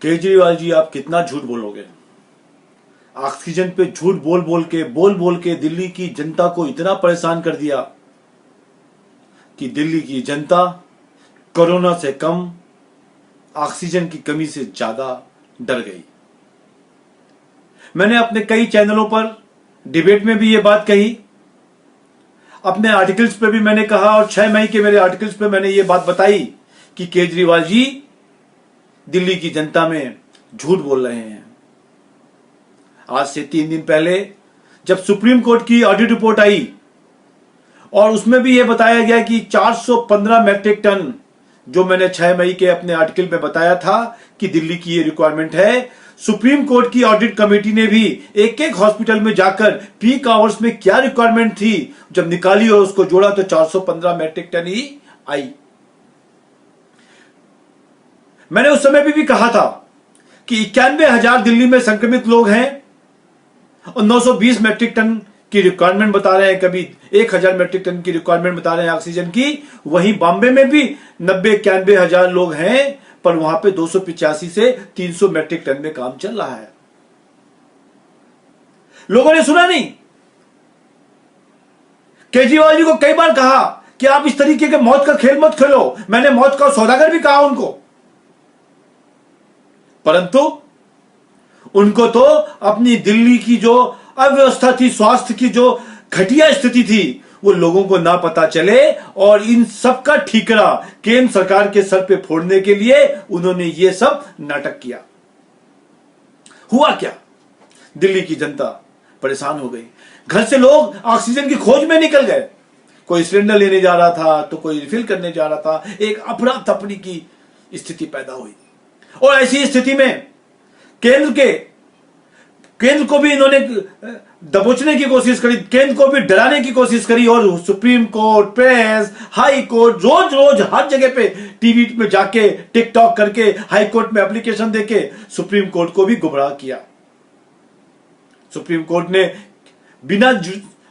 केजरीवाल जी, आप कितना झूठ बोलोगे? ऑक्सीजन पे झूठ बोल बोल के दिल्ली की जनता को इतना परेशान कर दिया कि दिल्ली की जनता कोरोना से कम, ऑक्सीजन की कमी से ज्यादा डर गई। मैंने अपने कई चैनलों पर डिबेट में भी यह बात कही, अपने आर्टिकल्स पे भी मैंने कहा, और 6 मई के मेरे आर्टिकल्स पे मैंने ये बात बताई कि केजरीवाल जी दिल्ली की जनता में झूठ बोल रहे हैं। आज से 3 दिन पहले जब सुप्रीम कोर्ट की ऑडिट रिपोर्ट आई और उसमें भी यह बताया गया कि 415 मैट्रिक टन, जो मैंने 6 मई के अपने आर्टिकल में बताया था कि दिल्ली की ये रिक्वायरमेंट है, सुप्रीम कोर्ट की ऑडिट कमेटी ने भी एक एक हॉस्पिटल में जाकर पीक आवर्स में क्या रिक्वायरमेंट थी जब निकाली और उसको जोड़ा तो 415 मैट्रिक टन ही आई। मैंने उस समय भी कहा था कि 91,000 दिल्ली में संक्रमित लोग हैं और 920 मैट्रिक टन की रिक्वायरमेंट बता रहे हैं, कभी 1,000 मैट्रिक टन की रिक्वायरमेंट बता रहे हैं ऑक्सीजन की। वहीं बॉम्बे में भी 90-91,000 लोग हैं, पर वहां पे 285 से 300 मैट्रिक टन में काम चल रहा है। लोगों ने सुना नहीं? केजरीवाल जी को कई बार कहा कि आप इस तरीके के मौत का खेल मत खेलो, मैंने मौत का सौदागर भी कहा उनको, परंतु उनको तो अपनी दिल्ली की जो अव्यवस्था थी, स्वास्थ्य की जो घटिया स्थिति थी, वो लोगों को ना पता चले और इन सब का ठीकरा केंद्र सरकार के सर पे फोड़ने के लिए उन्होंने ये सब नाटक किया। हुआ क्या? दिल्ली की जनता परेशान हो गई। घर से लोग ऑक्सीजन की खोज में निकल गए, कोई सिलेंडर लेने जा रहा था तो कोई रिफिल करने जा रहा था। एक अफरा तफरी की स्थिति पैदा हुई और ऐसी स्थिति में केंद्र को भी इन्होंने दबोचने की कोशिश करी, केंद्र को भी डराने की कोशिश करी और supreme court, press, high court, रोज रोज हर जगह पे टीवी में जाके टिकटॉक करके हाई कोर्ट में एप्लीकेशन देके सुप्रीम कोर्ट को भी गुमराह किया। सुप्रीम कोर्ट ने बिना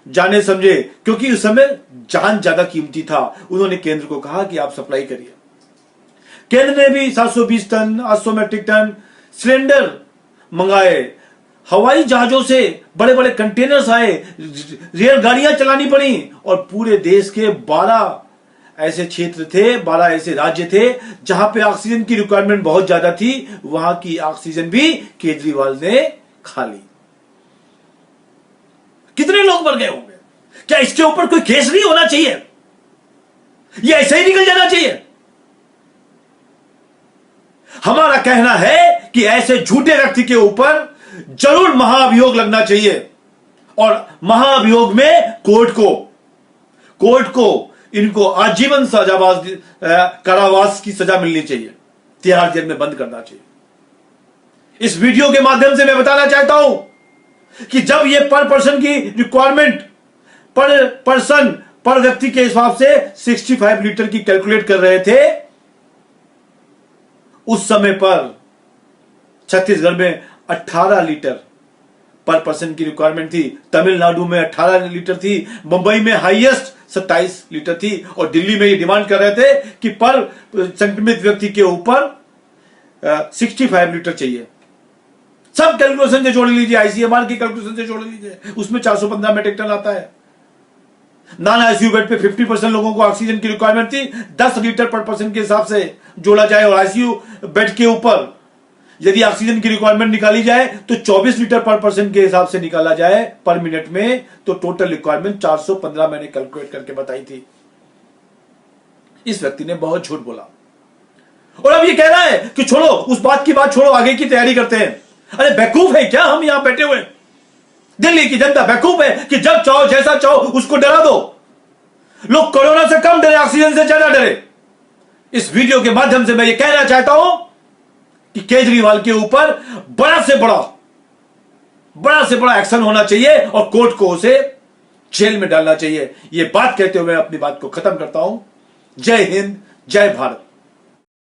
जाने समझे, क्योंकि उस समय जान ज्यादा कीमती था, उन्होंने केंद्र को कहा कि आप सप्लाई करिए। केंद्र ने भी 720 टन, 800 मैट्रिक टन सिलेंडर मंगाए, हवाई जहाजों से बड़े बड़े कंटेनर्स आए, रेलगाड़ियां चलानी पड़ी और पूरे देश के 12 ऐसे क्षेत्र थे, 12 ऐसे राज्य थे जहां पे ऑक्सीजन की रिक्वायरमेंट बहुत ज्यादा थी, वहां की ऑक्सीजन भी केजरीवाल ने खा ली। कितने लोग मर गए होंगे? क्या इसके ऊपर कोई केस नहीं होना चाहिए? ये ऐसे ही निकल जाना चाहिए? हमारा कहना है कि ऐसे झूठे व्यक्ति के ऊपर जरूर महाअभियोग लगना चाहिए और महाअभियोग में कोर्ट को इनको आजीवन कारावास की सजा मिलनी चाहिए, तिहाड़ जेल में बंद करना चाहिए। इस वीडियो के माध्यम से मैं बताना चाहता हूं कि जब ये पर पर्सन की रिक्वायरमेंट पर व्यक्ति के हिसाब से 65 लीटर की कैलकुलेट कर रहे थे, उस समय पर छत्तीसगढ़ में 18 लीटर पर पर्सन की रिक्वायरमेंट थी, तमिलनाडु में 18 लीटर थी, मुंबई में हाईएस्ट 27 लीटर थी और दिल्ली में ये डिमांड कर रहे थे कि पर संक्रमित व्यक्ति के ऊपर 65 लीटर चाहिए। सब कैलकुलेशन से जोड़ लीजिए, आईसीएमआर की कैलकुलेशन से जोड़ लीजिए, उसमें 415 मैट्रिक टन आता है। नॉन आईसीयू बेड पे 50% लोगों को ऑक्सीजन की रिक्वायरमेंट थी, 10 लीटर पर पर्सन के हिसाब से जोड़ा जाए और आईसीयू बेड के ऊपर यदि ऑक्सीजन की रिक्वायरमेंट निकाली जाए तो 24 लीटर पर पर्सन के हिसाब से निकाला जाए पर मिनट में, तो टोटल रिक्वायरमेंट 415 मैंने कैलकुलेट करके बताई थी। इस व्यक्ति ने बहुत झूठ बोला और अब ये कह रहा है कि छोड़ो, उस बात की बात छोड़ो, आगे की तैयारी करते हैं। अरे बेवकूफ है क्या हम यहां बैठे हुए? दिल्ली की जनता बेवकूफ है कि जब चाहो जैसा चाहो उसको डरा दो। लोग कोरोना से कम डरे, ऑक्सीजन से ज्यादा डरे। इस वीडियो के माध्यम से मैं ये कहना चाहता हूं कि केजरीवाल के ऊपर बड़ा से बड़ा एक्शन होना चाहिए और कोर्ट को उसे जेल में डालना चाहिए। यह बात कहते हुए मैं अपनी बात को खत्म करता हूं। जय हिंद, जय भारत।